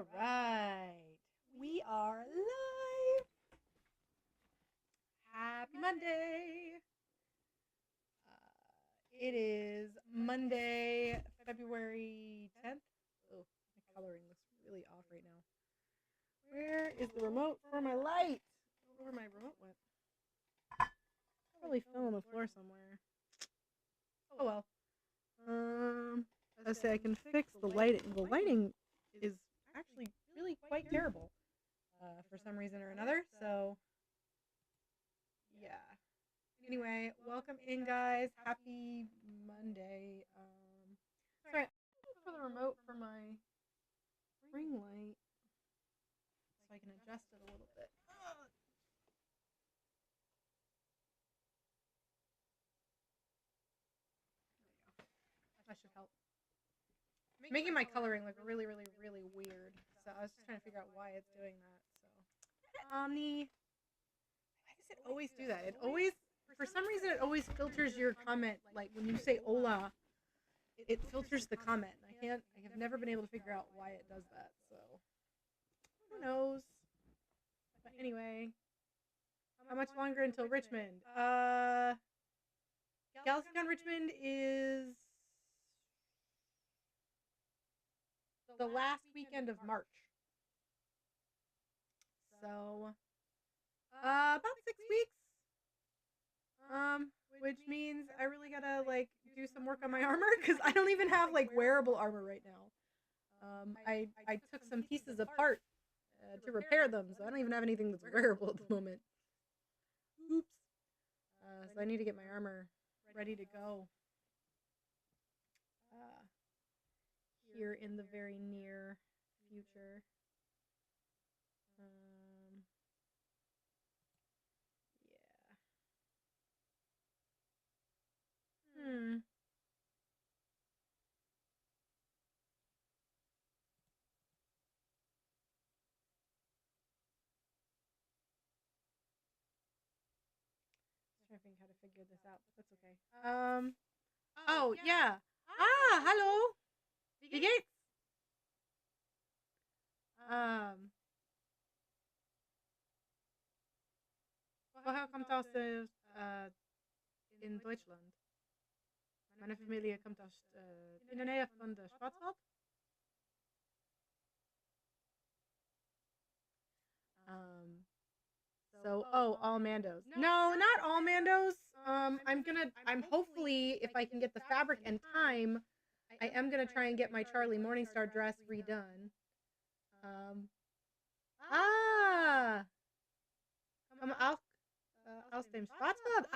All right. We are live. Happy Monday. It is Monday, February 10th. Oh, my coloring looks really off right now. Where is the remote for my light? I don't know where my remote went. Probably fell on the floor somewhere. Oh well. I say I can fix the lighting. The lighting is actually really quite terrible for some reason or another. So yeah. Anyway, welcome in, guys. Happy Monday. Sorry, I'm looking for the remote for my ring light so I can adjust it a little bit. That should help. It's making my coloring look really, really, really weird. So I was just trying to figure out why it's doing that. So Omni, why does it always do that? It always, for some reason, it always filters your comment. Like when you say "hola," it filters the comment. I have never been able to figure out why it does that. So who knows? But anyway, how much longer until Richmond? GalaxyCon Richmond is the last weekend of March. So, about 6 weeks. Which means I really gotta like do some work on my armor because I don't even have like wearable armor right now. I took some pieces apart to repair them, so I don't even have anything that's wearable at the moment. Oops. So I need to get my armor ready to go here in the very near future. Yeah. Trying to think how to figure this out. That's okay. Oh yeah. Hallo. Wie geht's? Woher kommt aus in Deutschland? Meine Familie kommt aus in der Nähe von der Schwarzwald. So all Mandos. No, not all Mandos. I'm hopefully, if I can get the fabric and time, I am gonna try and get my Charlie Morningstar dress redone. Kommen auch aus dem Schwarzwald?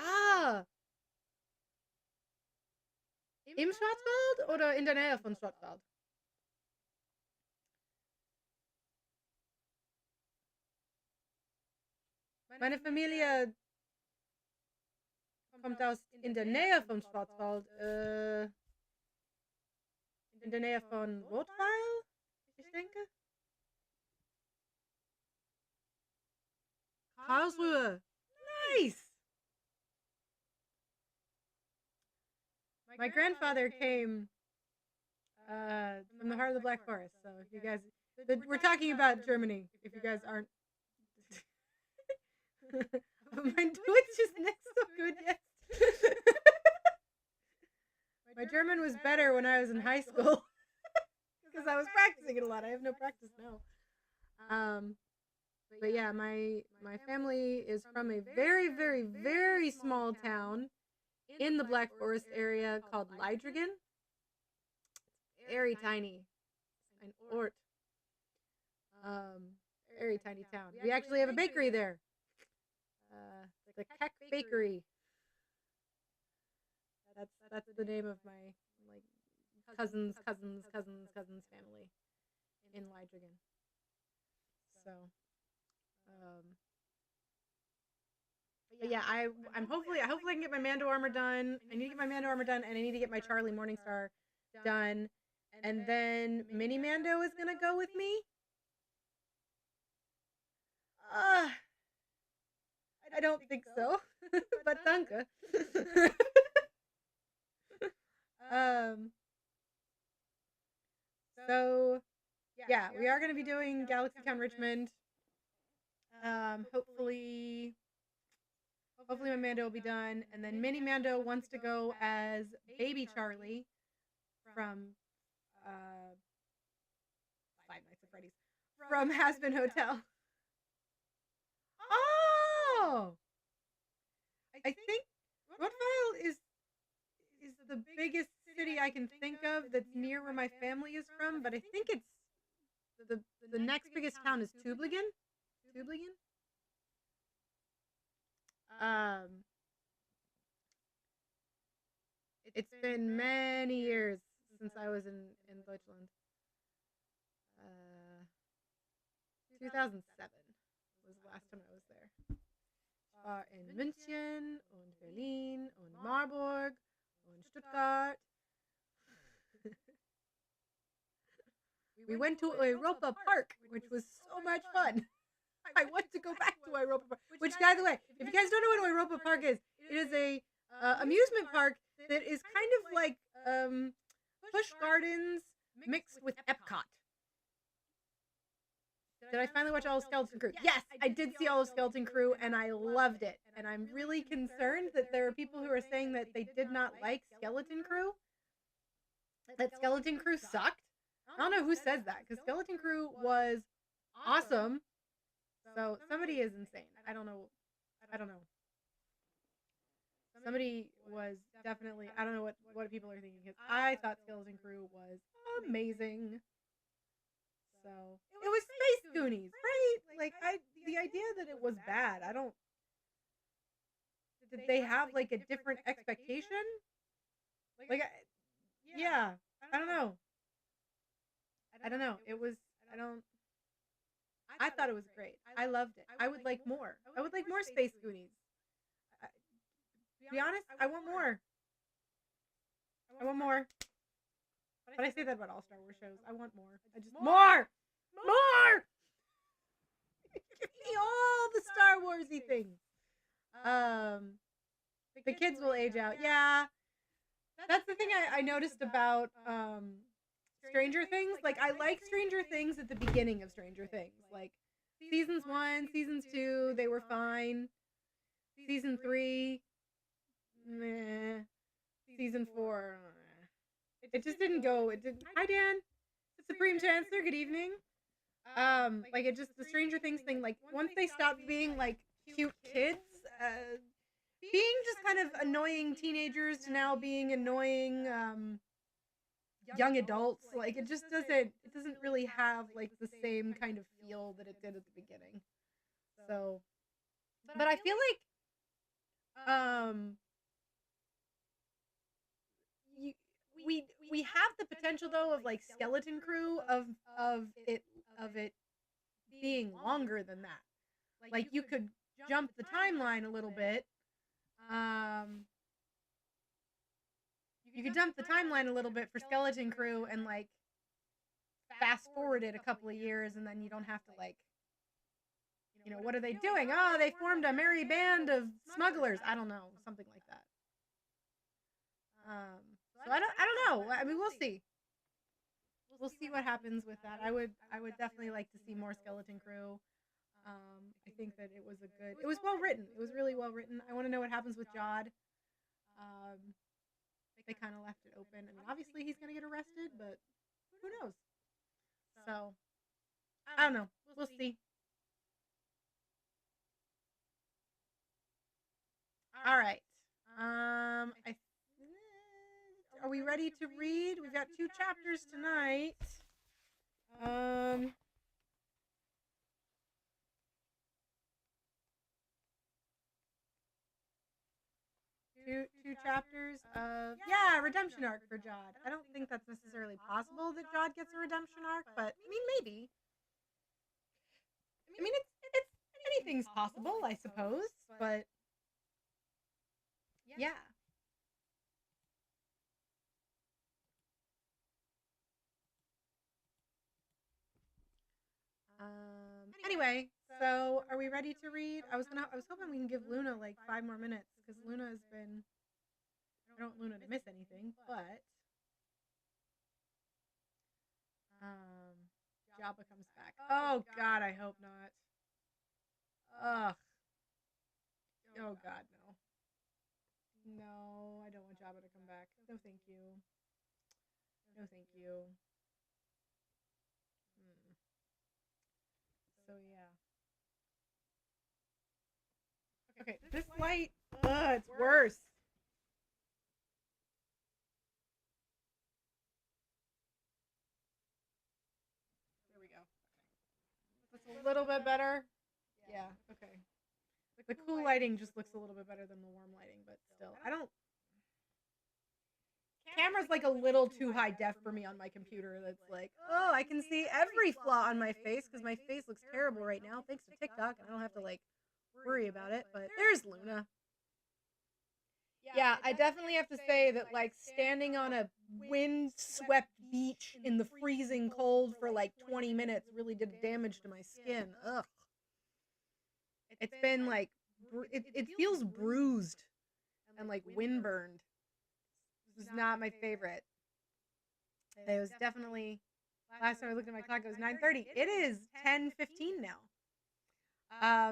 Im Schwarzwald oder in der Nähe von Schwarzwald? Meine Familie kommt aus in der Nähe von Schwarzwald, in der Nähe von Rotweil, ich denke. Karlsruhe. Nice. My grandfather came from the heart of the Black Forest. So if you guys, we're talking about Germany. If you guys aren't, my Deutsch is not so good yet. My German was better when I was in high school because I was practicing it a lot. I have no practice now. But yeah, my family is from a very, very, very small town in the Black Forest area called Leidringen. Very tiny. Ein Ort. Very tiny town. We actually have a bakery there. The Keck Bakery. That's the name of my like cousin's family in Leidringen. So but yeah, I'm hopefully I can get my Mando armor done. I need to get my Mando armor done, and I need to get my Charlie Morningstar done, and then Mini Mando is gonna go with me. I don't think so, but danke. So yeah, we are going to be doing GalaxyCon Richmond. Hopefully my Mando will be done, and then Mini Mando wants to go as Baby Charlie from Five Nights at Freddy's from Hazbin Hotel. Oh, I think Rottweil is the biggest city I can think of that's near where my family is from, but I think it's the next biggest town is Tübingen. Tübingen. It's been many years since I was in Deutschland. 2007 was the last time I was there. Ich war in München und Berlin und Marburg und Stuttgart. We went to Europa Park, which was so much fun. I want to go back to Europa Park. Which, by the way, if you guys don't know what Europa Park is, it is a amusement park that is kind of like Busch Gardens mixed with Epcot. Did I finally watch all of Skeleton Crew? Yes, I did see all of Skeleton Crew, and I loved it. And I'm really concerned that there are people who are saying that they did not like Skeleton Crew. That Skeleton Crew sucked. I don't know who says that, because Skeleton Crew was awesome. So somebody is insane. I don't know. Somebody was definitely, I don't know what people are thinking, because I thought Skeleton Crew was amazing. So it was Space Goonies, right? Like, the idea that it was bad, did they have like a different expectation? Like, yeah, I don't know. It was, I thought it was great. I loved it. I would like more. I would like more Space Goonies. To be honest, I want more. But I say that about all Star Wars shows. I want more. More! Give me all the Star Warsy things. The kids will age out. Yeah. That's the thing I noticed about Stranger Things. Like, I like Stranger Things at the beginning of Stranger Things. Like, seasons 1, seasons 2, they were fine. Season 3, meh. Season 4, it just didn't go. It didn't. Hi, Dan. Supreme Chancellor, good evening. Like, it just, the Stranger Things thing, like, once they stopped being, like, cute kids, being just kind of annoying teenagers to now being annoying, young adults, like, it doesn't really have, like, the same kind of feel that it did at the beginning. So, but I feel like, we have the potential, though, of, like, Skeleton Crew, of it being longer than that. Like, you could jump the timeline a little bit. You could jump the timeline a little bit for Skeleton Crew and, like, fast forward it a couple of years, and then you don't have to, like, what are they doing? Oh, they formed a merry band of smugglers. I don't know, something like that. So I don't know. I mean, we'll see. We'll see what happens with that. I would definitely like to see more Skeleton Crew. I think that it was well written. It was really well written. I want to know what happens with Jod. They kind of left it open. I mean, obviously he's gonna get arrested, but who knows? So I don't know. We'll see. All right. Are we ready to read? We've got 2 chapters tonight. Two chapters of redemption arc for Jod. I don't think that's necessarily possible that Jod gets a redemption arc, but I mean, maybe. I mean, it's anything's possible, I suppose, but yeah. Anyway, so are we ready to read? I was hoping we can give Luna like 5 more minutes, because Luna has been. I don't want Luna to miss anything, but Jabba comes back. Oh God, I hope not. Ugh. Oh God, no. No, I don't want Jabba to come back. No, thank you. No, thank you. So yeah. Okay, this light, it's worse. There we go. That's a little bit better. Yeah, okay. The cool lighting just looks a little bit better than the warm lighting, but still. I don't... Camera's like a little too high def for me on my computer. That's like, oh, I can see every flaw on my face because my face looks terrible right now thanks to TikTok, and I don't have to like worry about it. But there's Luna. Yeah, I definitely have to say that like standing on a wind-swept beach in the freezing cold for like 20 minutes really did damage to my skin. Ugh. It's been like it feels bruised and like windburned. It was not my favorite. It was definitely, last time I looked at my clock, it was 9:30. It is 10:15 now.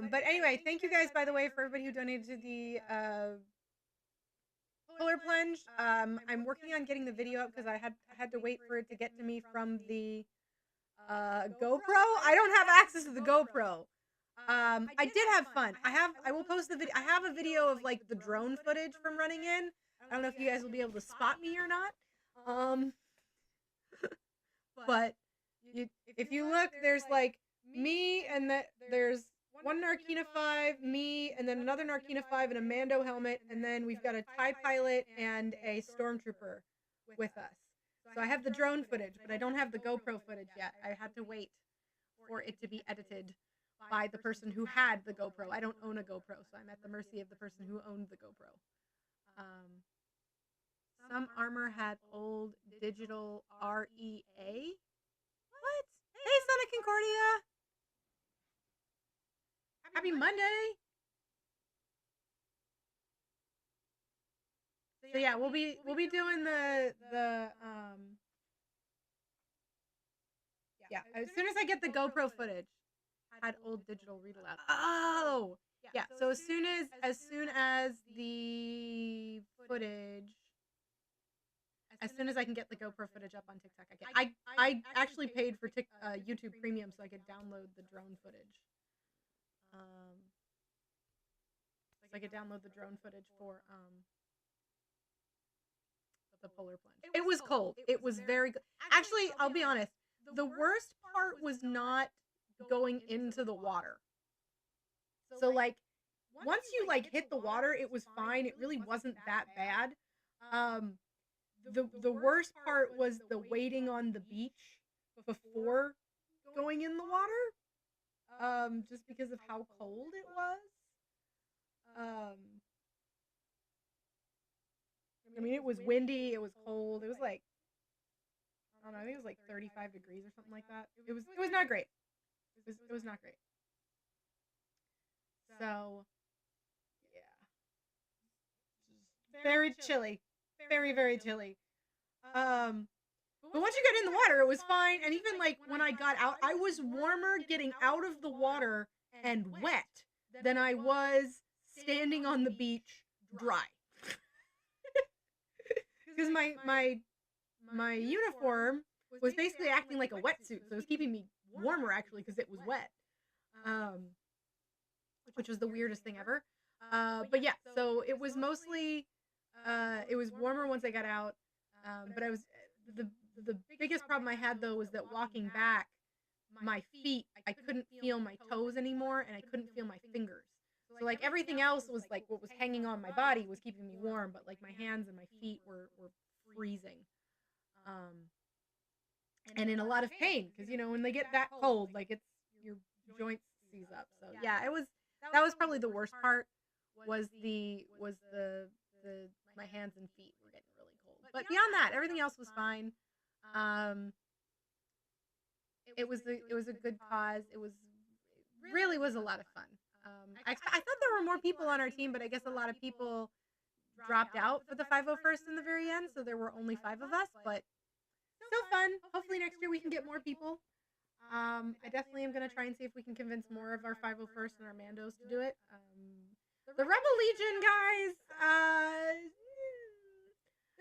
But anyway, thank you guys, by the way, for everybody who donated to the polar plunge. I'm working on getting the video up because I had to wait for it to get to me from the GoPro. I don't have access to the GoPro. I did have fun. I will post the video. I have a video of like the drone footage from running in. I don't know if you guys will be able to spot me or not. But if you look, there's like me, and there's one Narkina 5, me, and then another Narkina 5 and a Mando helmet, and then we've got a TIE pilot and a stormtrooper with us. So I have the drone footage, but I don't have the GoPro footage yet. I had to wait for it to be edited by the person who had the GoPro. I don't own a GoPro, so I'm at the mercy of the person who owned the GoPro. Some armor had old digital REA. What? Hey, Sonic Concordia! Happy Monday! So yeah, we'll be doing the yeah, as soon as I get the GoPro footage. Had old digital read aloud. Oh! Yeah, so as soon as the footage, as soon as I can get the GoPro footage up on TikTok, I actually paid for YouTube Premium so I could download the drone footage. So I could download the drone footage for the polar plunge. It was cold. It was very good. Actually, I'll be honest. The worst part was not going into the water. So like once you like hit the water, it was fine. It really wasn't that bad. The worst part was the waiting on the beach before going in the water. Just because of how cold it was. I mean, it was windy, it was cold. It was like, I don't know, I think it was like 35 degrees or something like that. It was not great. It was not great. So, yeah. Very chilly. Very, very chilly. But once you get in the water, it was fine. And even like when I got out, I was warmer getting out of the water and wet than I was standing on the beach dry. Because my uniform was basically acting like a wetsuit, so it was keeping me warmer actually because it was wet, which was the weirdest thing ever. But yeah, so it was mostly it was warmer once I got out, but I was the biggest problem I had though was that walking back, my feet, I couldn't feel my toes anymore, and I couldn't feel my fingers. So like everything else was like what was hanging on my body was keeping me warm, but like my hands and my feet were freezing. And in a lot of pain because you know when they get that cold, like it's your joints seize up. So yeah, that was probably the worst part was the my hands and feet were getting really cold. But beyond that, everything else was fine. It was a good cause. It really was a lot of fun. I thought there were more people on our team, but I guess a lot of people dropped out for the 501st in the very end, so there were only 5 of us, but still fun. Hopefully next year we can get more people. I definitely am gonna try and see if we can convince more of our 501st and our Mandos to do it. The Rebel Legion guys,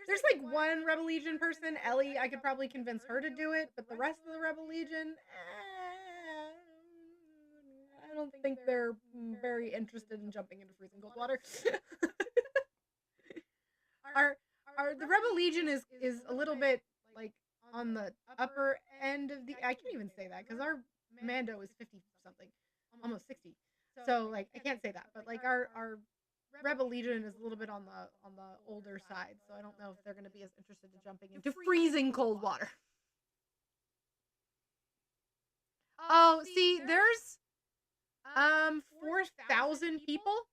there's like one Rebel Legion person, Ellie. I could probably convince her to do it, but the rest of the Rebel Legion, I don't think they're very interested in jumping into freezing cold water. our the Rebel Legion is a little bit like on the upper end of the. I can't even say that because our Mando is 50 something, almost 60. So like I can't say that, but like our Rebel Legion is a little bit on the older side, so I don't know if they're going to be as interested in jumping into freezing cold water. Oh, see, there's 4,000 people.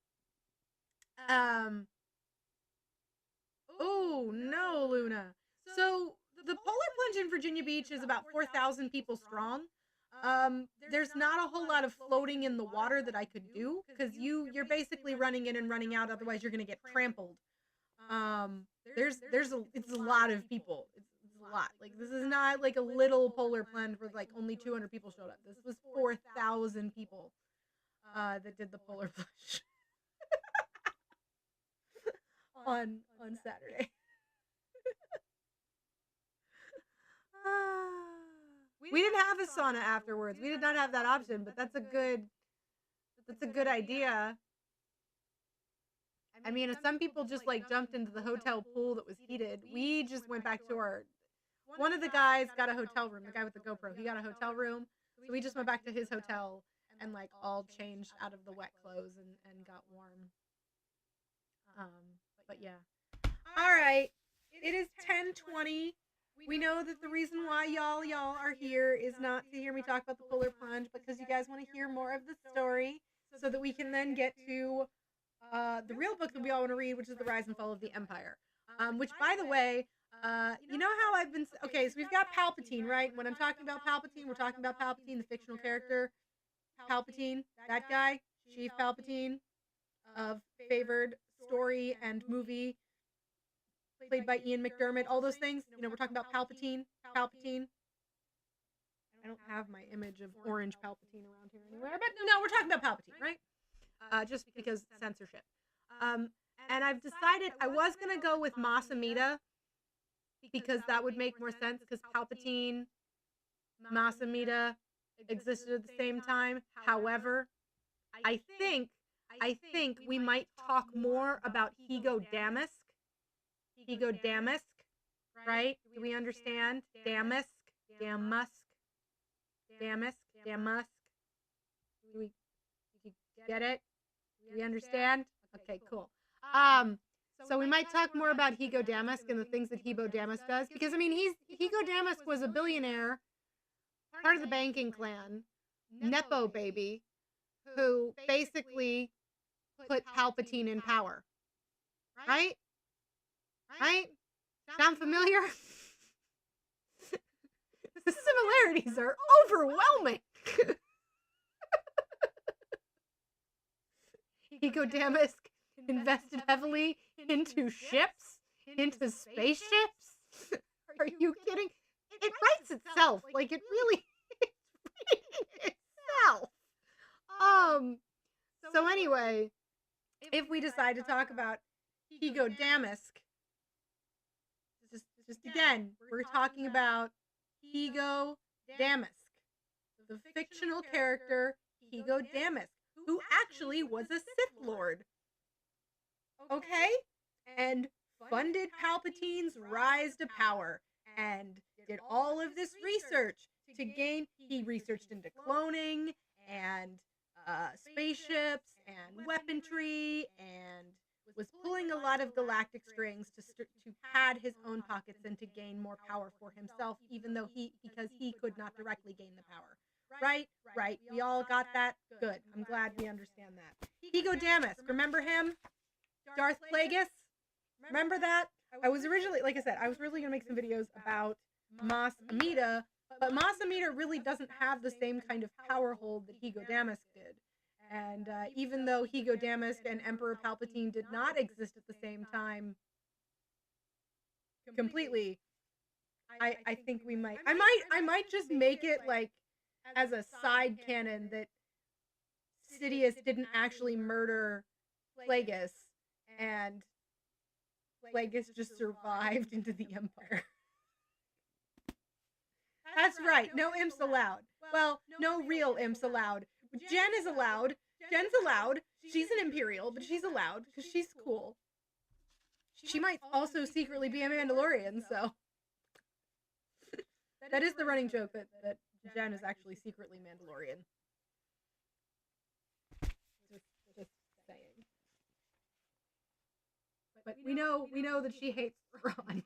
Oh no, Luna. So the polar plunge in Virginia Beach is about 4,000 people strong. There's not a whole lot of floating in the water that I could do because you're basically running in and running out. Otherwise, you're gonna get trampled. It's a lot of people. It's a lot. Like this is not like a little polar plunge where like only 200 people showed up. This was 4,000 people that did the polar plunge on Saturday. We didn't have a sauna afterwards. We did not have that option, but that's a good idea. I mean, if some people just like jumped into the hotel pool that was heated, we just went back to our. One of the guys got a hotel room. The guy with the GoPro, he got a hotel room, so we just went back to his hotel and like all changed out of the wet clothes and got warm. But yeah. All right, it is 10:20. We know that the reason why y'all are here is not to hear me talk about the polar plunge, but because you guys want to hear more of the story, so that we can then get to the real book that we all want to read, which is The Rise and Fall of the Empire. Which, by the way, you know how I've been... Okay, so we've got Palpatine, right? When I'm talking about Palpatine, we're talking about Palpatine, the fictional character. Palpatine, that guy, Chief Palpatine, of favored story and movie, played by Ian McDermott, all those things. You know, we're talking about Palpatine. Palpatine. I don't have my image of orange Palpatine around here anywhere, but no, we're talking about Palpatine, right? Just because censorship. And I've decided I was going to go with Mas Amedda because that would make more sense because Palpatine, Mas Amedda existed at the same time. However, I think we might talk more about Higo Damask. Higo Damask, right? Do we understand? Damask, Damask, Damask, Damask. Do we get it? Do we understand? Okay, cool. So we might talk more about Higo Damask and the things that Higo Damask does because I mean Higo Damask was a billionaire, part of the banking clan, Nepo baby, who basically put Palpatine in power. Right? Right? Sound familiar? The similarities are overwhelming. Higo Damask invested heavily into ships, into spaceships. Are you kidding? It writes itself. Like it really it's reading itself. So anyway, if we decide to talk about Higo Damask, just again, we're talking about Higo Damask, the fictional character Higo Damask, who actually was a Sith Lord. Okay? And funded Palpatine's rise to power and did all of this research to gain. He researched into cloning and spaceships and weaponry and was pulling a lot of galactic strings to pad his own pockets and to gain more power for himself, even though because he could not directly gain the power. Right. We all got that? Good. I'm glad we understand that. Higo Damask, remember him? Darth Plagueis? Remember that? I was originally going to make some videos about Mas Amedda, but Mas Amedda really doesn't have the same kind of power hold that Higo Damask did. And even though Higo Damask and Emperor Palpatine did not exist at the same time completely, I think we might. I might just make it like as a side canon that Sidious didn't actually murder Plagueis, and Plagueis just survived into the Empire. That's right, no imps allowed. Well, no real imps allowed. Jen is allowed. Jen's allowed. She's an Imperial, but she's allowed because she's cool. She might also secretly be a Mandalorian, so. That is the running joke that Jen is actually secretly Mandalorian. Just saying. But we know that she hates Thrawn.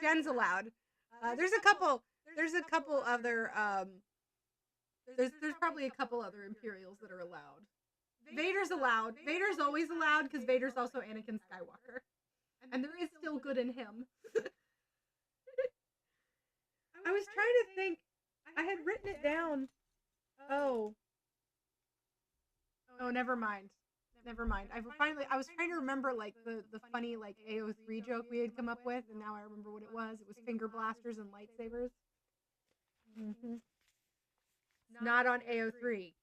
Jen's allowed. There's a couple other there's probably a couple other Imperials that are allowed. Vader's allowed. Vader's always allowed because Vader's also Anakin Skywalker. And there is still good in him. I was trying to think. I had written it down. Oh, never mind. I was trying to remember like the funny like AO3 joke we had come up with, and now I remember what it was. It was finger blasters and lightsabers. Not on AO3.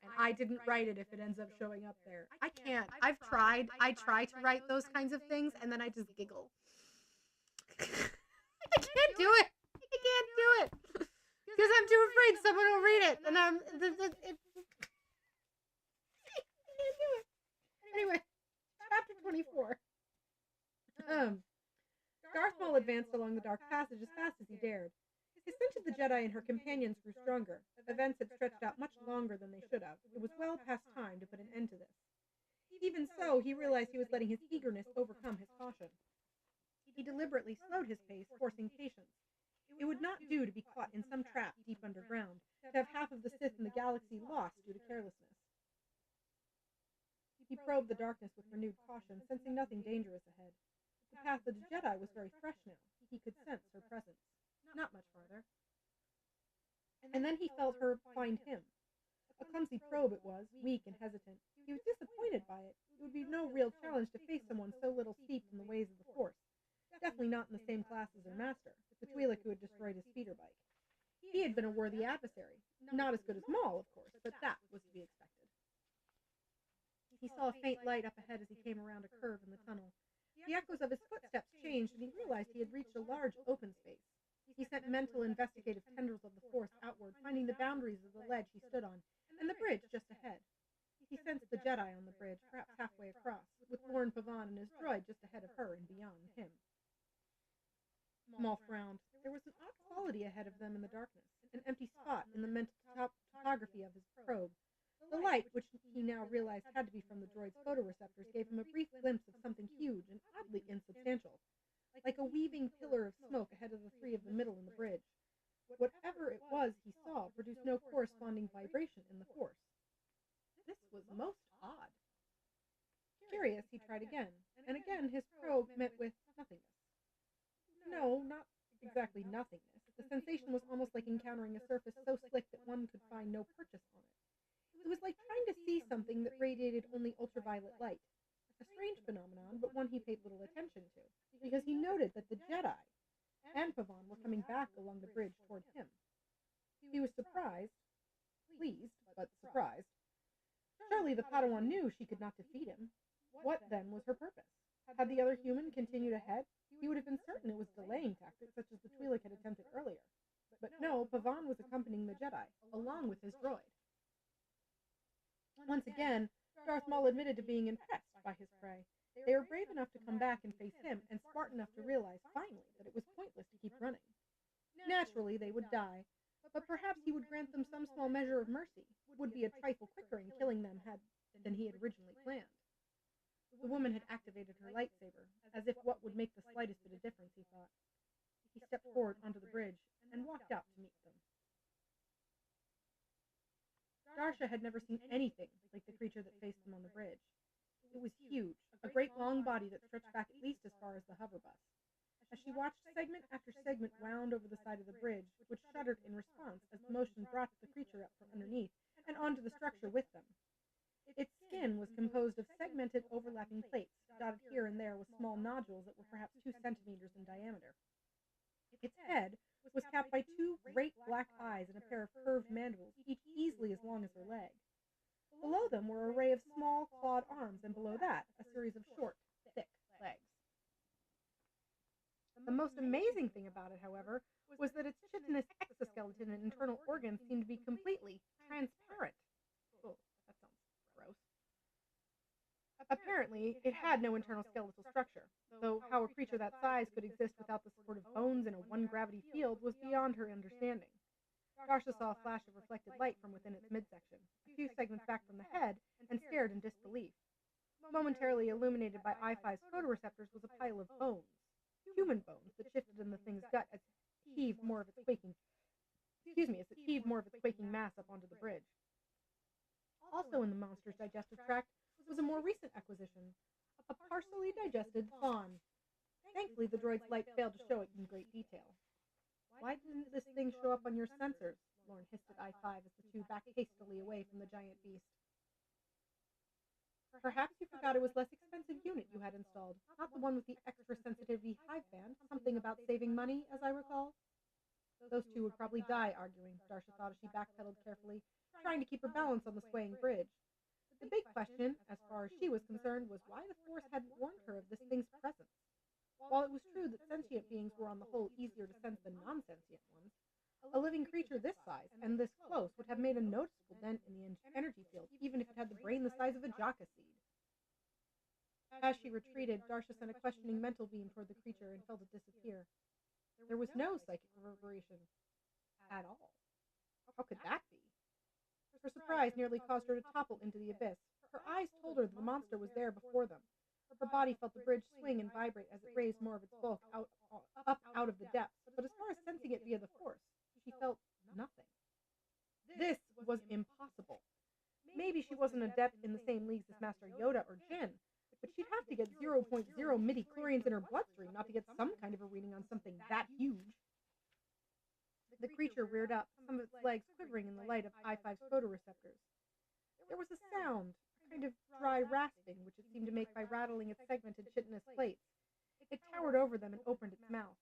And I didn't write it if it ends up showing up there. I can't. I've tried. I try to write those kinds of things, and then I just giggle. I can't do it. I can't do it. Because I'm too afraid someone will read it. And I can't do it. Anyway, chapter 24. Darth Maul advanced along the dark passage as fast as he dared. His sense of the Jedi and her companions grew stronger. Events had stretched out much longer than they should have. It was well past time to put an end to this. Even so, he realized he was letting his eagerness overcome his caution. He deliberately slowed his pace, forcing patience. It would not do to be caught in some trap deep underground, to have half of the Sith in the galaxy lost due to carelessness. He probed the darkness with renewed caution, sensing nothing dangerous ahead. The path of the Jedi was very fresh now. He could sense her presence. Not much farther. And then he felt her find him. A clumsy probe it was, weak and hesitant. He was disappointed by it. It would be no real challenge to face someone so little steeped in the ways of the Force. Definitely not in the same class as her master, the Twi'lek who had destroyed his speeder bike. He had been a worthy adversary. Not as good as Maul, of course, but that was to be expected. He saw a faint light up ahead as he came around a curve in the tunnel. The echoes of his footsteps changed, and he realized he had reached a large open space. He sent mental investigative tendrils of the Force outward, finding the boundaries of the ledge he stood on, and the bridge just ahead. He sensed the Jedi on the bridge, perhaps halfway across, with Lorn Pavan and his droid just ahead of her and beyond him. Maul frowned. There was an odd quality ahead of them in the darkness, an empty spot in the mental topography of his probe. The light, which he now realized had to be from the droid's photoreceptors, gave him a brief glimpse of something huge and oddly insubstantial, like a weaving pillar of smoke ahead of the three of the middle in the bridge. Whatever it was he saw produced no corresponding vibration in the Force. This was most odd. Curious, he tried again, and again his probe met with nothingness. No, not exactly nothingness. The sensation was almost like encountering a surface so slick that one could find no purchase on it. It was like trying to see something that radiated only ultraviolet light. A strange phenomenon, but one he paid little attention to, because he noted that the Jedi and Pavan were coming back along the bridge toward him. He was surprised, pleased, but surprised. Surely the Padawan knew she could not defeat him. What, then, was her purpose? Had the other human continued ahead, he would have been certain it was delaying tactics such as the Twi'lek had attempted earlier. But no, Pavan was accompanying the Jedi, along with his droid. Once again, Darth Maul admitted to being impressed by his prey. They were brave enough to come back and face him, and smart enough to realize, finally, that it was pointless to keep running. Naturally, they would die, but perhaps he would grant them some small measure of mercy, would be a trifle quicker in killing them than he had originally planned. The woman had activated her lightsaber, as if what would make the slightest bit of difference, he thought. He stepped forward onto the bridge and walked out to meet them. Darsha had never seen anything like the creature that faced them on the bridge. It was huge, a great long body that stretched back at least as far as the hover bus. As she watched, segment after segment wound over the side of the bridge, which shuddered in response as the motion brought the creature up from underneath and onto the structure with them. Its skin was composed of segmented overlapping plates, dotted here and there with small nodules that were perhaps 2 centimeters in diameter. Its head was capped by two great black eyes and a pair of curved mandibles, each easily as long as her leg. Below them were an array of small, clawed arms, and below that, a series of short, thick legs. The most amazing thing about it, however, was that its chitinous exoskeleton and internal organs seemed to be completely transparent. Oh, that sounds gross. Apparently, it had no internal skeletal structure, though how a creature that size could exist without the support of bones in a one-gravity field was beyond her understanding. Darcia saw a flash of reflected light from within its midsection, a few segments back from the head, and stared in disbelief. Momentarily illuminated by I-5's photoreceptors was a pile of bones, human bones that shifted in the thing's gut as it heaved more of its quaking mass up onto the bridge. Also in the monster's digestive tract was a more recent acquisition, a partially digested fawn. Thankfully, the droid's light failed to show it in great detail. Why didn't this thing show up on your sensors? Lorne hissed at I-5 as the two backed hastily away from the giant beast. Perhaps you forgot it was a less expensive unit you had installed, not the one with the extra sensitivity hive band, something about saving money, as I recall. Those two would probably die arguing, Darcia thought as she backpedaled carefully, trying to keep her balance on the swaying bridge. The big question, as far as she was concerned, was why the Force hadn't warned her of this thing's presence. While it was true that sentient beings were on the whole easier to sense than non-sentient ones, a living creature this size and this close would have made a noticeable dent in the energy field, even if it had the brain the size of a jacka seed. As she retreated, Darcia sent a questioning mental beam toward the creature and felt it disappear. There was no psychic reverberation at all. How could that be? Her surprise nearly caused her to topple into the abyss. Her eyes told her that the monster was there before them. Her body felt the bridge swing and vibrate as it raised more of its bulk up out of the depths, but as far as sensing it via the Force, she felt nothing. This was impossible. Maybe she wasn't an adept in the same leagues as Master Yoda or Jin, but she'd have to get 0.0 midi-chlorians in her bloodstream not to get some kind of a reading on something that huge. The creature reared up, some of its legs quivering in the light of I-5's photoreceptors. There was a sound, a kind of dry rasping, which it seemed to make by rattling its segmented chitinous plates. It towered over them and opened its mouth.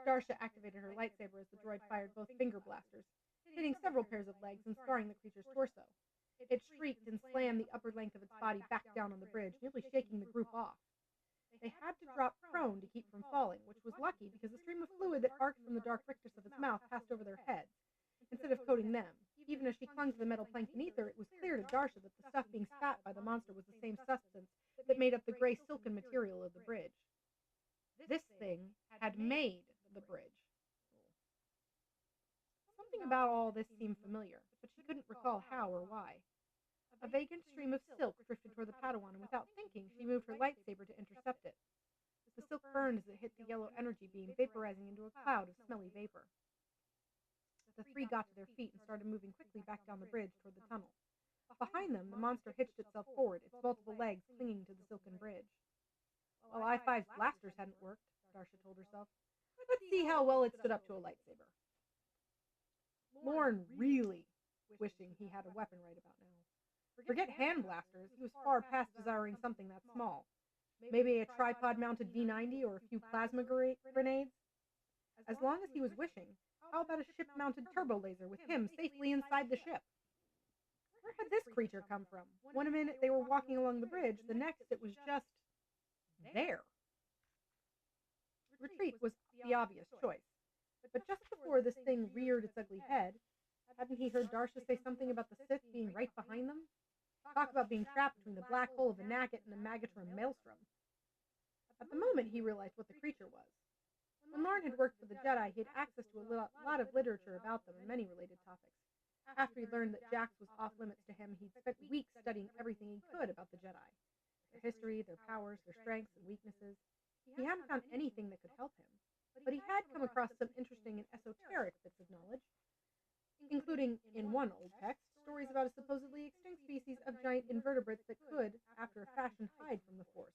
Darcia activated her lightsaber as the droid fired both finger blasters, hitting several pairs of legs and scarring the creature's torso. It shrieked and slammed the upper length of its body back down on the bridge, nearly shaking the group off. They had to drop prone to keep from falling, which was lucky because the stream of fluid that arced from the dark rictus of its mouth passed over their heads, instead of coating them. Even as she clung to the metal plank beneath her, it was clear to Darcia that the stuff being spat by the monster was the same substance that made up the gray silken material of the bridge. This thing had made the bridge. Something about all this seemed familiar, but she couldn't recall how or why. A vagrant stream of silk drifted toward the Padawan, and without thinking, she moved her lightsaber to intercept it. The silk burned as it hit the yellow energy beam, vaporizing into a cloud of smelly vapor. The three got to their feet and started moving quickly back down the bridge toward the tunnel. Behind them, the monster hitched itself forward, its multiple legs clinging to the silken bridge. While I-5's blasters hadn't worked, Darcia told herself, let's see how well it stood up to a lightsaber. Lorne really wishing he had a weapon right about now. Forget hand blasters, he was far past desiring something that small. Maybe a tripod-mounted V90 or a few plasma grenades? As long as he was wishing, how about a ship-mounted turbo laser with him safely inside the ship? Where had this creature come from? One minute they were walking along the bridge, the next it was just there. Retreat was the obvious choice. But just before this thing reared its ugly head, hadn't he heard Darcia say something about the Sith being right behind them? Talk about being trapped between the black hole of a Nugget and the Magatron maelstrom. At the moment, he realized what the creature was. When Lorne had worked for the Jedi, he had access to a lot of literature about them and many related topics. After he learned that Jax was off-limits to him, he'd spent weeks studying everything he could about the Jedi. Their history, their powers, their strengths and weaknesses. He hadn't found anything that could help him, but he had come across some interesting and esoteric bits of knowledge, including, in one old text, stories about a supposedly extinct species of giant invertebrates that could, after a fashion, hide from the Force.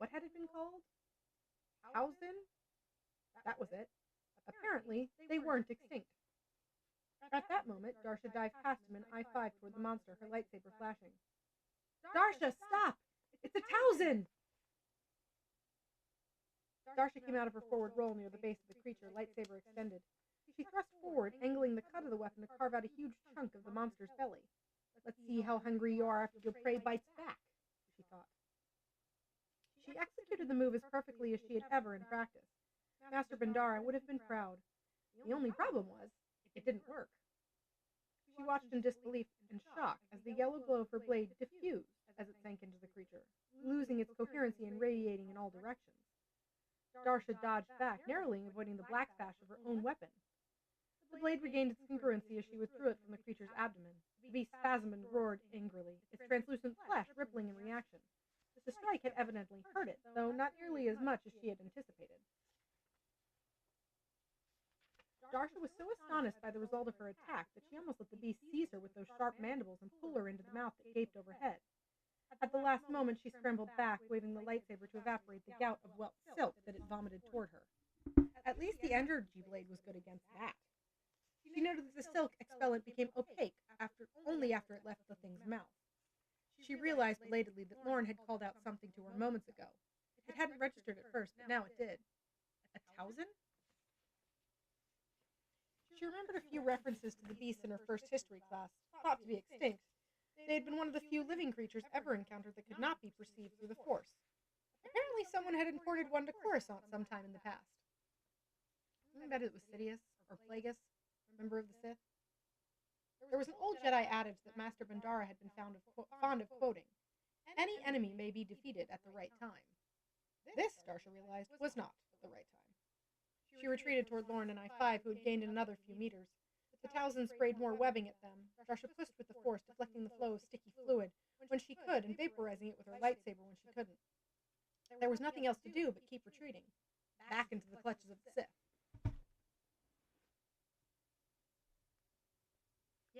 What had it been called? Hausen? That was it. Apparently, they weren't extinct. At that moment, Darsha dived past him and I-5 toward the monster, her lightsaber flashing. Darsha, stop! It's a Towson! Darsha came out of her forward roll near the base of the creature, lightsaber extended. She thrust forward, angling the cut of the weapon to carve out a huge chunk of the monster's belly. Let's see how hungry you are after your prey bites back, she thought. She executed the move as perfectly as she had ever in practice. Master Bandara would have been proud. The only problem was, it didn't work. She watched in disbelief and shock as the yellow glow of her blade diffused as it sank into the creature, losing its coherency and radiating in all directions. Darsha dodged back, narrowly avoiding the black fash of her own weapon. The blade regained its congruency as she withdrew it from the creature's abdomen. The beast spasmed and roared angrily, its translucent flesh rippling in reaction. The strike had evidently hurt it, though not nearly as much as she had anticipated. Darsha was so astonished by the result of her attack that she almost let the beast seize her with those sharp mandibles and pull her into the mouth that gaped overhead. At the last moment, she scrambled back, waving the lightsaber to evaporate the gout of wet silk that it vomited toward her. At least the energy blade was good against that. She noted that the silk expellant became opaque only after it left the thing's mouth. She realized belatedly that Lauren had called out something to her moments ago. It hadn't registered at first, but now it did. A Towson? She remembered a few references to the beast in her first history class, thought to be extinct. They had been one of the few living creatures ever encountered that could not be perceived through the Force. Apparently someone had imported one to Coruscant sometime in the past. I bet it was Sidious, or Plagueis, member of the Sith. There was an old Jedi adage that Master Bandara had been fond of quoting. Any enemy may be defeated at the right time. This, Darsha realized, was not the right time. She retreated toward Lauren and I-5, who had gained another few meters. The Towson sprayed more webbing at them. Darsha pushed with the force, deflecting the flow of sticky fluid when she could and vaporizing it with her lightsaber when she couldn't. There was nothing else to do but keep retreating, back into the clutches of the Sith.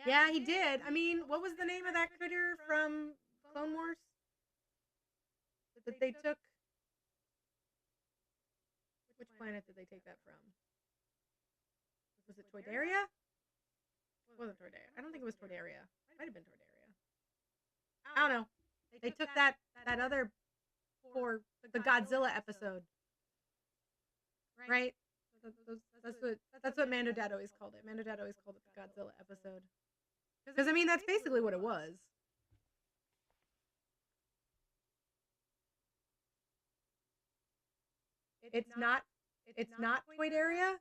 Yeah, he did. I mean, what was the name of that critter from Clone Wars that they took? Which planet did they take that from? Was it Toydaria? It wasn't Toydaria. I don't think it was Toydaria. Might have been Toydaria. I don't know. They took that other for the Godzilla episode, right? That's what Mando Dad always called it. Mando Dad always called it the Godzilla episode. Because I mean, that's basically what it was. It's not Toydaria.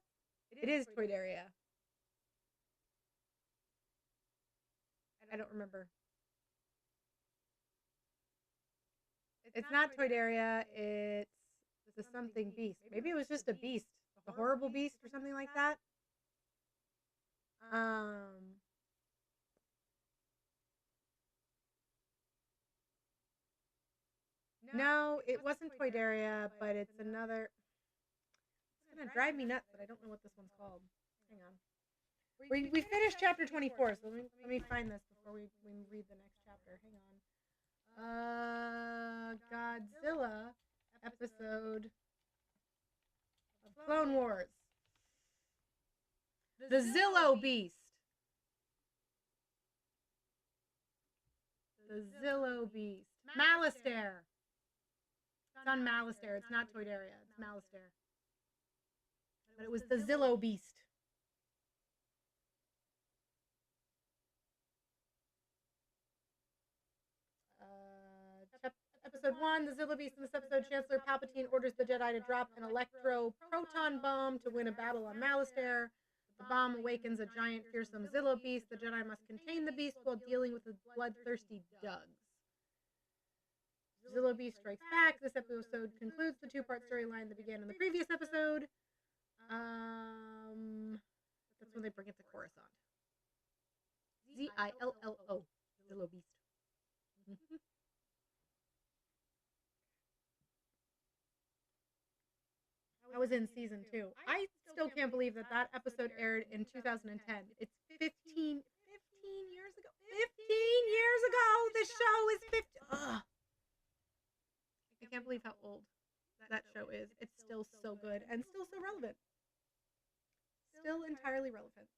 It is Toydaria. I don't remember. It's not Toydaria. It's the something beast. Maybe it was just a beast, the horrible beast or something like that. No, it wasn't Toydaria, but it's another. It's gonna drive me nuts, but I don't know what this one's called. Hang on. We finished chapter 24, so let me find this before we read the next chapter. Hang on. Godzilla episode of Clone Wars. The Zillo Beast. The Zillo Beast. Malastare. It's on Malastare. It's not Toydaria. It's Malastare. But it was the Zillo Beast. Episode 1, the Zillo Beast. In this episode, Chancellor Palpatine orders the Jedi to drop an electro-proton bomb to win a battle on Malastare. The bomb awakens a giant, fearsome Zillo Beast. The Jedi must contain the beast while dealing with the bloodthirsty Dugs. Zillo Beast strikes back. This episode concludes the two-part storyline that began in the previous episode. That's when they bring it to Coruscant. Zillo. Zillo Beast. I was in season 2. I still can't believe that episode aired in 2010. It's 15 years ago. 15 years ago! This show is 15. Ugh. I can't believe how old that show is. It's still so good and still so relevant. Still entirely relevant.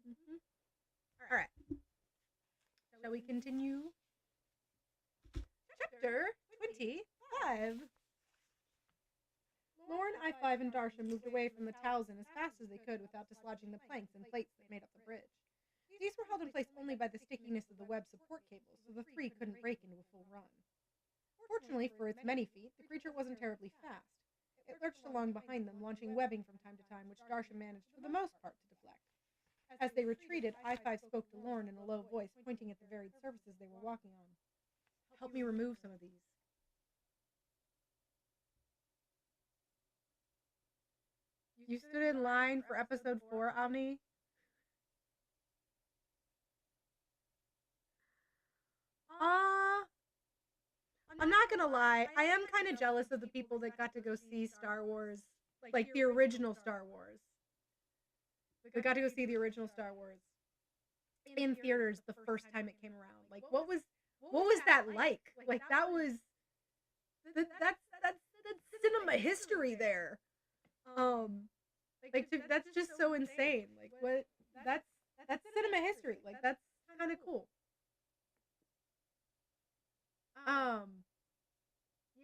Mm-hmm. All right. Shall we continue? Chapter 25. Lauren, I-5, and Darsha moved away from the Towson as fast as they could without dislodging the planks and plates that made up the bridge. These were held in place only by the stickiness of the web support cables, so the three couldn't break into a full run. Fortunately for its many feet, the creature wasn't terribly fast. It lurched along behind them, launching webbing from time to time, which Darsha managed for the most part to deflect. As they retreated, I-5 spoke to Lauren in a low voice, pointing at the varied surfaces they were walking on. Help me remove some of these. You stood in line for episode 4, Omni? I'm not gonna lie, I am kind of jealous of the people that got to go see Star Wars, like the original Star Wars. We got to go see the original Star Wars in theaters the first time it came around. Like, what was that like? Like, that was that's cinema history there. That's just so insane. Like, what? That's cinema history. Like, that's kind of cool.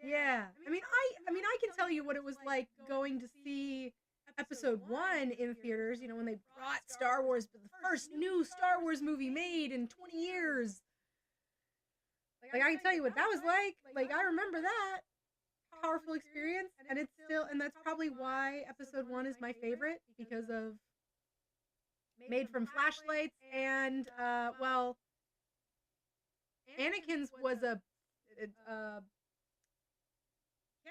Yeah. I mean, I can tell you what it was like going to see episode 1 in theaters, you know, when they brought Star Wars, the first new Star Wars movie made in 20 years. Like, I can tell you what that was like. Like, I remember that powerful experience, and that's probably why episode 1 is my favorite, because of made from flashlights and well, Anakin's was a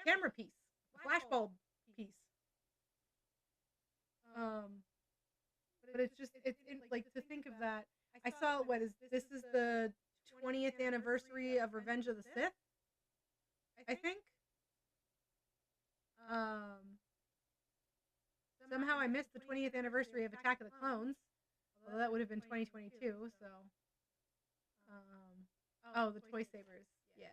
camera piece, a flashbulb piece. But like, to think of that. I saw this is the 20th anniversary of Revenge of the Sith, I think. Somehow I missed the 20th anniversary of Attack of the Clones, although that would have been 2022. So, oh, the Toy Sabers, yeah.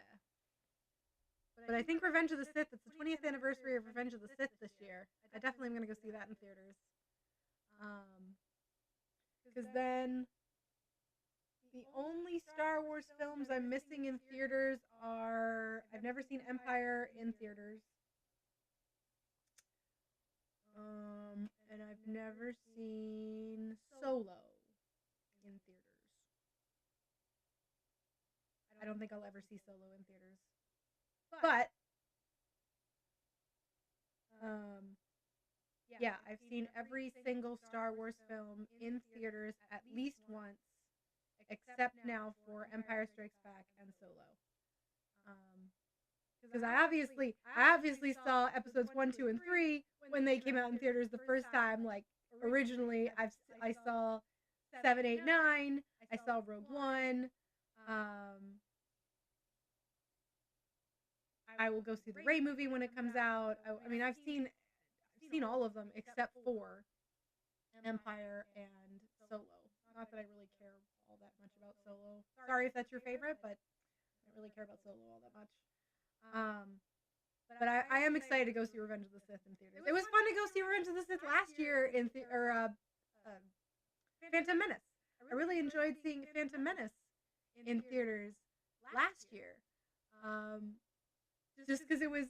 But I think Revenge of the Sith, it's the 20th anniversary of Revenge of the Sith this year. I definitely am going to go see that in theaters. Because then the only Star Wars films I'm missing in theaters are, I've never seen Empire in theaters. And I've never seen Solo in theaters. I don't think I'll ever see Solo in theaters. But yeah, I've seen every single Star Wars film in theaters at least once, except now for Empire Strikes Back and Solo. Because I obviously saw episodes 1, 2, and 3 when they came out in theaters the first time. Like, originally, I saw 7, 8, 9. I saw Rogue One. I will go see the Rey movie when it comes out. I mean, I've seen all of them except for Empire and Solo. Not that I really care all that much about Solo. Sorry if that's your favorite, but I don't really care about Solo all that much. But I am excited to go see Revenge of the Sith in theaters. It was fun to go see Revenge of the Sith last year in Phantom Menace. I really enjoyed seeing Phantom Menace in theaters last year. Just because it was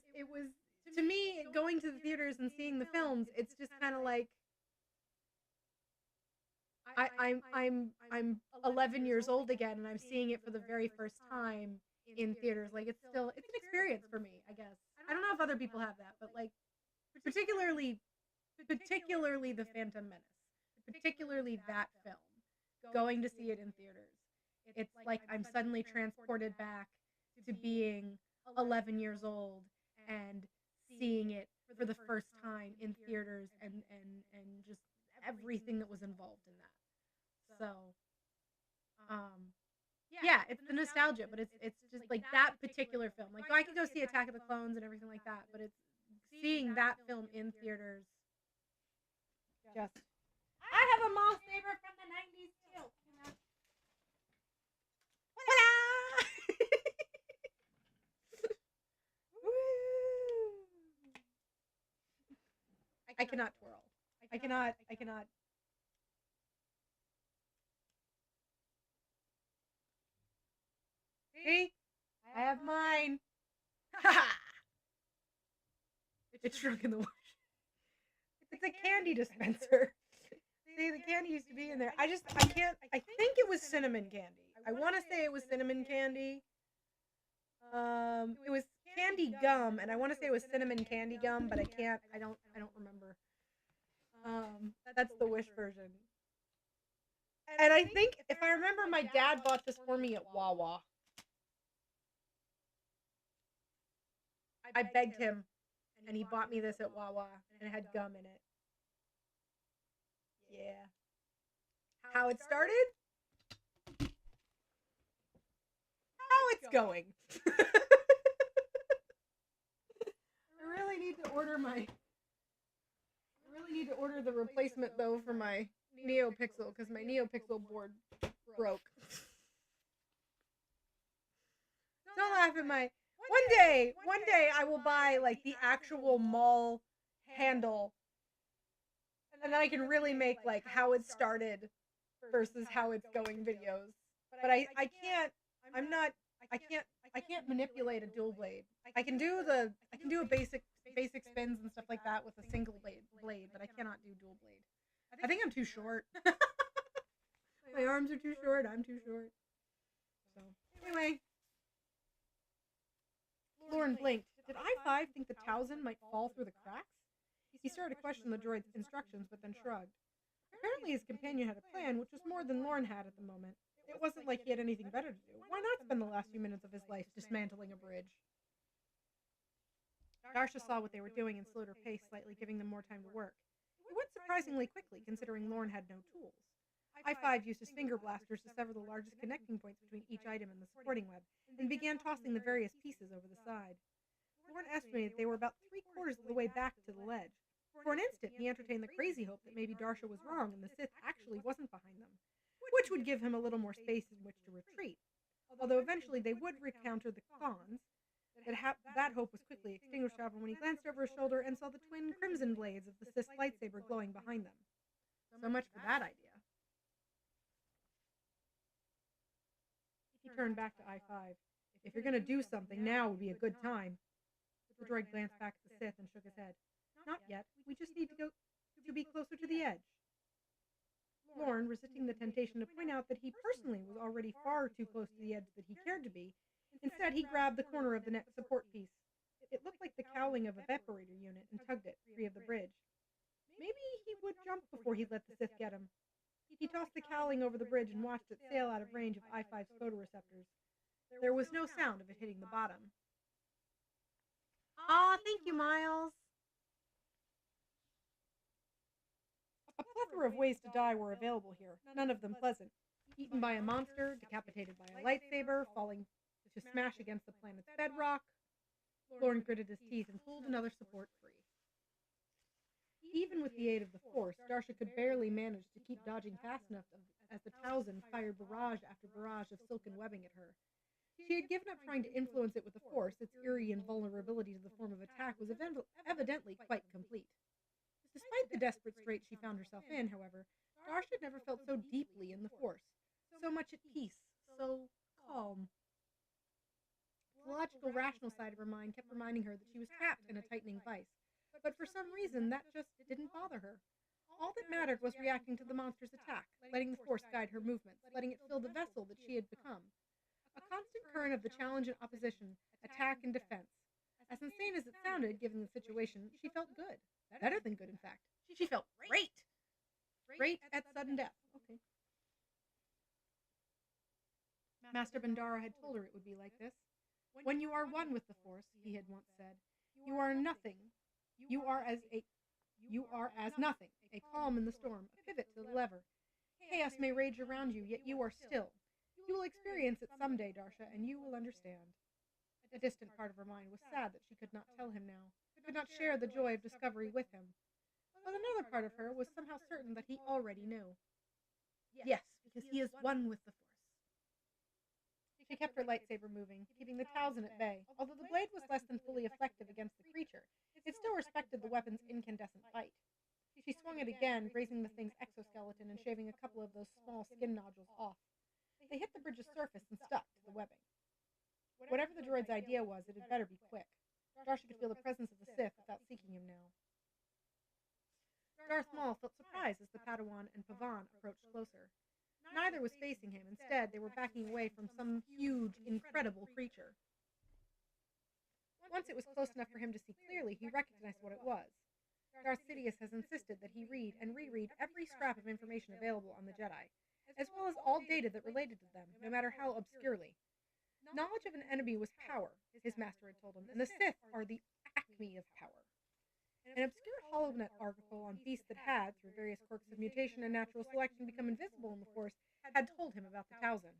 to me, going to the theaters and seeing the films, it's just kind of like I'm 11 years old again, and I'm seeing it for the very first time in theaters. Like, it's an experience for me, I guess. I don't know if other people have that, but like particularly the Phantom Menace, particularly that film, going to see it in theaters. It's like I'm suddenly transported back to being 11 years old and seeing it for the first time in theaters, and just everything that was involved in that. So, yeah, it's the nostalgia, but it's just like that particular film. Like, I could go see Attack of the Clones and everything like that, but it's seeing that film in theaters. Just, I have a mall saber from the 90s too. I cannot twirl. I cannot See? I have mine. Ha ha! It's shrunk in the wash. It's a candy dispenser. See, the candy used to be in there. I can't, I think it was cinnamon candy. I want to say it was cinnamon candy. It was candy gum, and I want to say it was cinnamon candy gum, but I don't remember. That's the Wish version. And I think, if I remember, my dad bought this for me at Wawa. I begged him, and he bought me this at Wawa, and it had gum in it. Yeah. How it started? How it's going. I really need to order the replacement though for my NeoPixel, because my NeoPixel board broke. Don't laugh at my one day I will buy like the actual mall handle, and then I can really make like how it started versus how it's going videos. But I can't, I'm not, I can't manipulate a dual blade. I can do a basic spins and stuff like that with a single blade, but I cannot do dual blade. I think I'm too short. My arms are too short, I'm too short. So anyway, Lauren blinked. Did I-5 think the Towson might fall through the cracks? He started to question the droid's instructions, but then shrugged. Apparently his companion had a plan, which was more than Lauren had at the moment. It wasn't like he had anything better to do. Why not spend the last few minutes of his life dismantling a bridge? Darsha saw what they were doing and slowed her pace slightly, giving them more time to work. It went surprisingly quickly, considering Lauren had no tools. I-5 used his finger blasters to sever the largest connecting points between each item in the supporting web, and began tossing the various pieces over the side. Lauren estimated they were about 3/4 of the way back to the ledge. For an instant, he entertained the crazy hope that maybe Darsha was wrong and the Sith actually wasn't behind them, which would give him a little more space in which to retreat. Although eventually they would recounter the Khans, that hope was quickly extinguished, however, when he glanced over his shoulder and saw the twin crimson blades of the Sith's lightsaber glowing behind them. So much for that idea. He turned back to I-5. If you're going to do something, now would be a good time. The droid glanced back at the Sith and shook his head. Not yet. We just need to go to be closer to the edge. Lauren, resisting the temptation to point out that he personally was already far too close to the edge that he cared to be, instead he grabbed the corner of the neck support piece. It looked like the cowling of a evaporator unit and tugged it, free of the bridge. Maybe he would jump before he let the Sith get him. He tossed the cowling over the bridge and watched it sail out of range of I-5's photoreceptors. There was no sound of it hitting the bottom. Aw, thank you, Miles. A plethora of ways to die were available here, none of them pleasant. Eaten by a monster, decapitated by a lightsaber, falling to smash against the planet's bedrock. Lauren gritted his teeth and pulled another support free. Even with the aid of the Force, Darsha could barely manage to keep dodging fast enough as the Towson fired barrage after barrage of silken webbing at her. She had given up trying to influence it with the Force. Its eerie invulnerability to the form of attack was evidently quite complete. Despite the desperate strait she found herself in, however, Darsha had never felt so deeply in the Force, so much at peace, so calm. The logical, rational side of her mind kept reminding her that she was trapped in a tightening vice, but for some reason that just didn't bother her. All that mattered was reacting to the monster's attack, letting the Force guide her movements, letting it fill the vessel that she had become. A constant current of the challenge and opposition, attack and defense. As insane as it sounded, given the situation, she felt good. Better than good, in fact. She felt great. Great at sudden death. Okay. Master Bandara had told her it would be like this. When you are one with the Force, he had once said, you are nothing. You are as nothing, a calm in the storm, a pivot to the lever. Chaos may rage around you, yet you are still. You will experience it someday, Darsha, and you will understand. A distant part of her mind was sad that she could not tell him now, could not share the joy of discovery with him. But another part of her was somehow certain that he already knew. Yes, because he is one with the Force. She kept her lightsaber moving, keeping the Towson at bay. Although the blade was less than fully effective against the creature, it still respected the weapon's incandescent light. She swung it again, grazing the thing's exoskeleton and shaving a couple of those small skin nodules off. They hit the bridge's surface and stuck to the webbing. Whatever the droid's idea was, it had better be quick. Darsha could feel the presence of the Sith without seeking him now. Darth Maul felt surprised as the Padawan and Pavan approached closer. Neither was facing him. Instead, they were backing away from some huge, incredible creature. Once it was close enough for him to see clearly, he recognized what it was. Darth Sidious has insisted that he read and reread every scrap of information available on the Jedi, as well as all data that related to them, no matter how obscurely. Knowledge of an enemy was power, his master had told him, and the Sith are the acme of power. An obscure HoloNet article on beasts that had, through various quirks of mutation and natural selection, become invisible in the Force had told him about the Tauzen.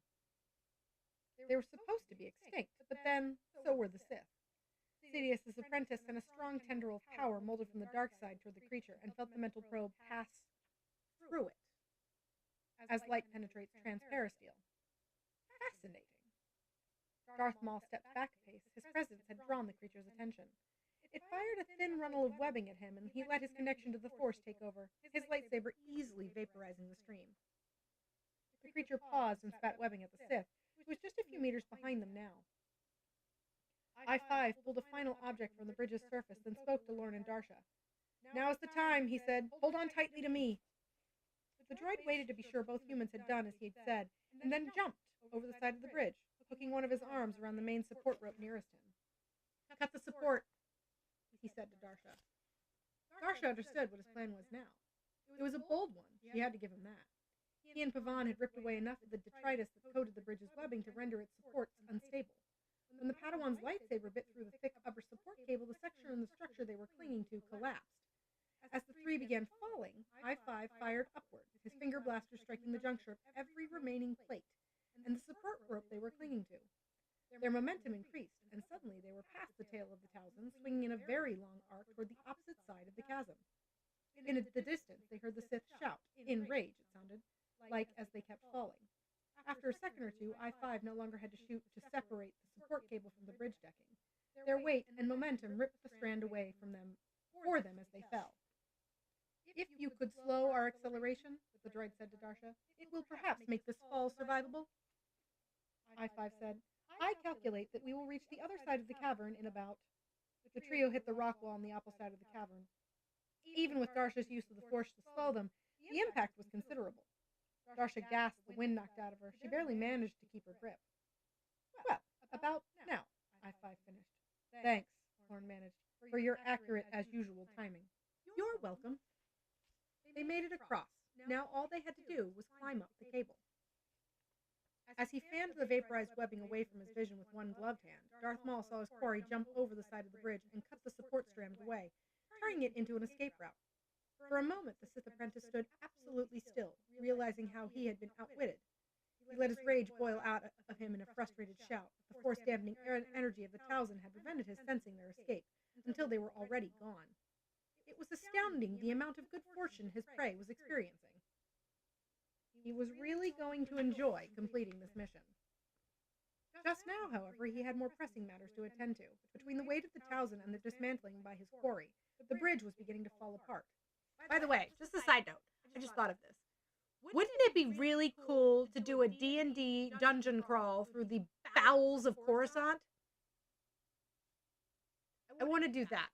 They were supposed to be extinct, but then so were the Sith. Sidious's apprentice sent a strong tendril of power molded from the dark side toward the creature and felt the mental probe pass through it, as light penetrates transparasteel. Fascinating. Darth Maul stepped back a pace. His presence had drawn the creature's attention. It fired a thin runnel of webbing at him, and he let his connection to the Force take over, his lightsaber easily vaporizing the stream. The creature paused and spat webbing at the Sith, who was just a few meters behind them now. I-5 pulled a final object from the bridge's surface, then spoke to Lorn and Darsha. "Now's the time," he said. "Hold on tightly to me." The droid waited to be sure both humans had done as he had said, and then jumped over the side of the bridge, hooking one of his arms around the main support rope nearest him. "Cut the support," he said to Darsha. Darsha understood what his plan was now. It was a bold one, she had to give him that. He and Pavan had ripped away enough of the detritus that coated the bridge's webbing to render its supports unstable. When the Padawan's lightsaber bit through the thick upper support cable, the section in the structure they were clinging to collapsed. As the three began falling, I-5 fired upward, his finger blaster striking the juncture of every remaining plate, and the support rope they were clinging to. Their momentum increased, and suddenly they were past the tail of the Tauzen, swinging in a very long arc toward the opposite side of the chasm. In the distance, they heard the Sith shout, in rage, it sounded, like as they kept falling. After a second or two, I-5 no longer had to shoot to separate the support cable from the bridge decking. Their weight and momentum ripped the strand away from them, for them as they fell. "If you could slow our acceleration," the droid said to Darsha, "it will perhaps make this fall survivable." I-5 said, "I calculate that we will reach the other side of the cavern in about..." The trio hit the rock wall on the opposite side of the cavern. Even with Darsha's use of the Force to slow them, the impact was considerable. Darsha gasped, the wind knocked out of her. She barely managed to keep her grip. "Well, about now," I-5 finished. "Thanks," Lorn managed, "for your accurate, as usual, timing." "You're welcome." They made it across. Now all they had to do was climb up the cable. As he fanned the vaporized webbing away from his vision with one gloved hand, Darth Maul saw his quarry jump over the side of the bridge and cut the support strand away, turning it into an escape route. For a moment, the Sith apprentice stood absolutely still, realizing how he had been outwitted. He let his rage boil out of him in a frustrated shout. The force-dampening energy of the Tauzen had prevented his sensing their escape, until they were already gone. It was astounding the amount of good fortune his prey was experiencing. He was really going to enjoy completing this mission. Just now, however, he had more pressing matters to attend to. Between the weight of the Tauzen and the dismantling by his quarry, the bridge was beginning to fall apart. By the way, just a side note, I just thought of this. Wouldn't it be really cool to do a D&D dungeon crawl through the bowels of Coruscant? I want to do that.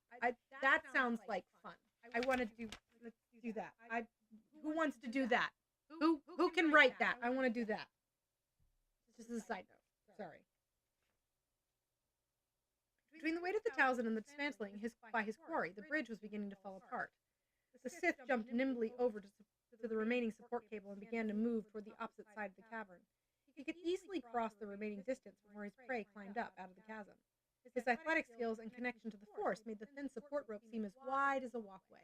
That sounds like fun. Let's do that. Who wants to do that? Who can write that? I want to do that. Just as a side note. Sorry. Between the weight of the Tauzen and the dismantling by his quarry, the bridge was beginning to fall apart. The Sith jumped nimbly over to the remaining support cable and began to move toward the opposite side of the cavern. He could easily cross the remaining distance before his prey climbed up out of the chasm. His athletic skills and connection to the Force made the thin support rope seem as wide as a walkway.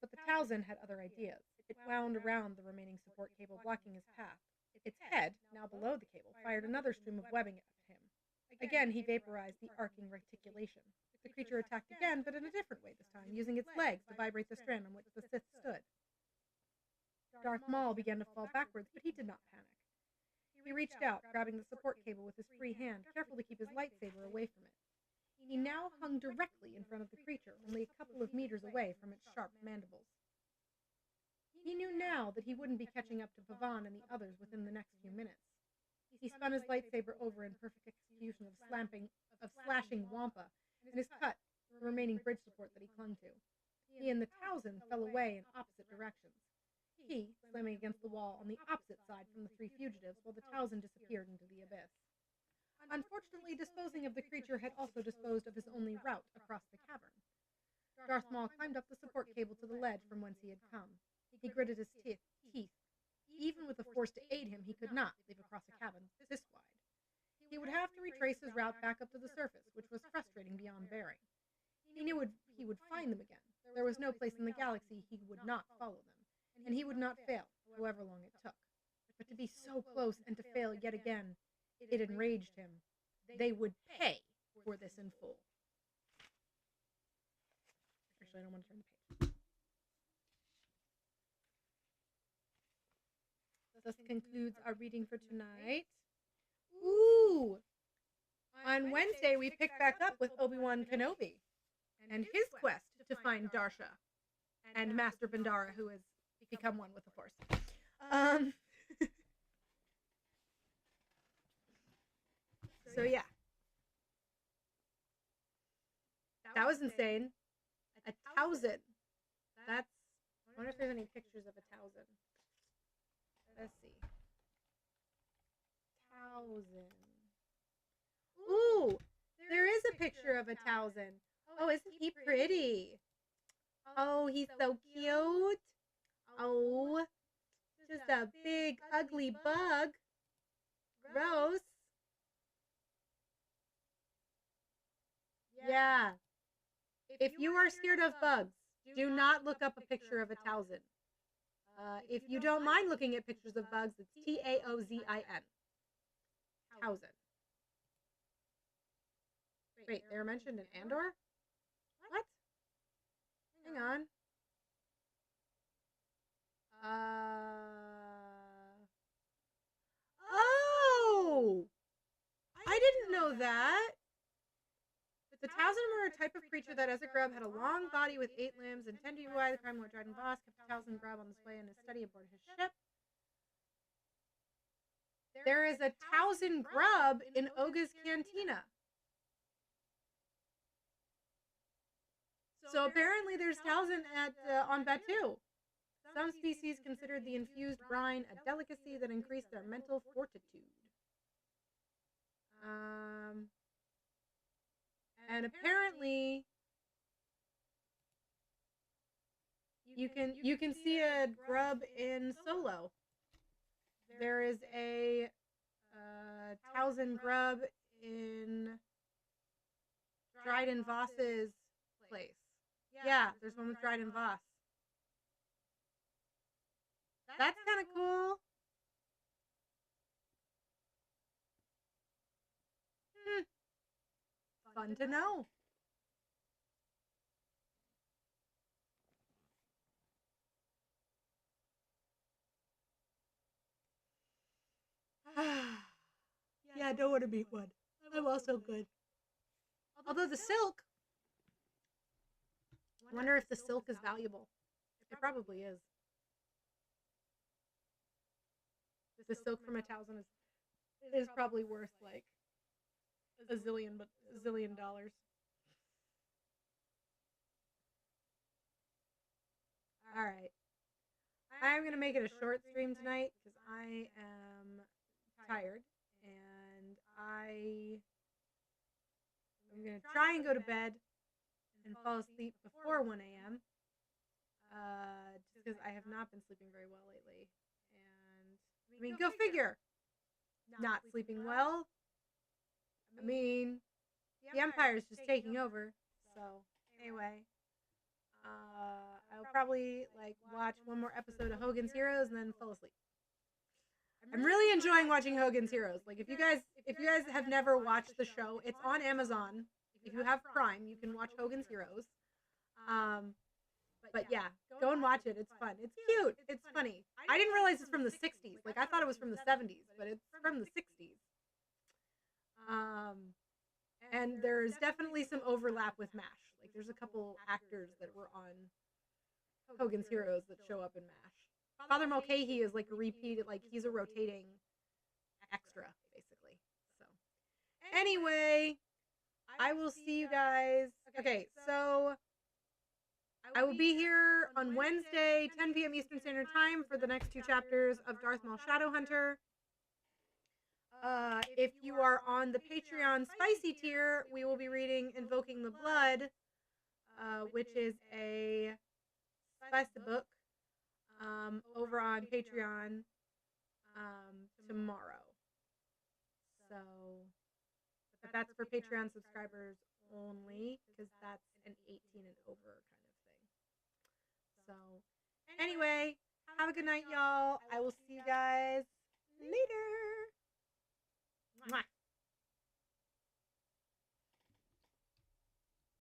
But the Tauzen had other ideas. It wound around the remaining support cable, blocking his path. Its head, now below the cable, fired another stream of webbing at him. Again, he vaporized the arcing reticulation. The creature attacked again, but in a different way this time, using its legs to vibrate the strand on which the Sith stood. Darth Maul began to fall backwards, but he did not panic. He reached out, grabbing the support cable with his free hand, careful to keep his lightsaber away from it. He now hung directly in front of the creature, only a couple of meters away from its sharp mandibles. He knew now that he wouldn't be catching up to Pavan and the others within the next few minutes. He spun his lightsaber over in perfect execution of slashing Wampa, and his cut the remaining bridge support that he clung to. He and the Towson fell away in opposite directions. He slamming against the wall on the opposite side from the three fugitives, while the Towson disappeared into the abyss. Unfortunately, disposing of the creature had also disposed of his only route across the cavern. Darth Maul climbed up the support cable to the ledge from whence he had come. He gritted his teeth. Even with the Force to aid him, he could not leap across a cabin this wide. He would have to retrace his route back up to the surface, which was frustrating beyond bearing. He knew he would find them again. There was no place in the galaxy he would not follow them, and he would not fail, however long it took. But to be so close and to fail yet again, it enraged him. They would pay for this in full. Actually, I don't want to turn the page. This concludes our reading for tonight. Ooh! On Wednesday, we pick back up with Obi-Wan Kenobi and his quest to find Darsha and Master Bandara, who has become one with the Force. So yeah. That was insane. A Towson. I wonder if there's any pictures of a Towson. Let's see. Towson. Ooh, there is a picture of a Towson. Oh, isn't he pretty? Oh, he's so cute. Oh, just a big, ugly bug. Gross. Yeah. If you are scared of bugs, do not look up a picture of a Towson. If you don't mind looking at pictures of bugs, it's Taozin. Towson. Wait, they were mentioned in Andor? What? Hang on. Oh! I didn't know that. The Towson were a type of creature that, as a grub, had a long body with 8 limbs, and 10 to why the Prime Lord Dryden Voss kept a Towson grub on display in his study aboard his ship. There is a Towson grub in Oga's Cantina. So apparently there's Towson on Batuu. Some species considered the infused brine a delicacy that increased their mental fortitude. And apparently you can see a grub in Solo. There is a Towson grub in Dryden Voss's place. Yeah, there's one with Dryden Voss. That's kind of cool. Fun to know. Yeah, I don't want to meet one. I'm also good. Although the silk, I wonder if the silk is valuable. It probably is. The silk from a Towson is probably worth like a zillion dollars. All right. I'm going to make it a short stream tonight because I am tired and I'm going to try and go to bed and fall asleep before 1 a.m. Just because I have not been sleeping very well lately. And I mean, go figure. Not sleeping well. I mean, the Empire's just taking over. So anyway, I'll probably like watch one more episode of Hogan's Heroes and then fall asleep. I'm really enjoying watching Hogan's Heroes. Like if you guys have never watched the show, it's on Amazon. If you have Prime, you can watch Hogan's Heroes. But yeah, go and watch it. It's fun. It's cute. It's funny. I didn't realize it's from the 60s. Like I thought it was from the 70s, but it's from the 60s. And there's definitely some overlap with MASH. Like there's a couple actors that were on Hogan's Heroes that show up in MASH. Father Mulcahy is like a repeat, like he's a rotating extra, basically. So, anyway, I will see you guys. Okay, so I will be here on Wednesday, 10 p.m. Eastern Standard Time for the next 2 chapters of Darth Maul Shadowhunter. If you are on the Patreon spicy tier, we will be reading Invoking the Blood, which is a spicy book over on Patreon tomorrow. So, but that's for Patreon subscribers only, because that's an 18 and over kind of thing. So, anyway, have a good night, y'all. I will see you guys later. Mwah.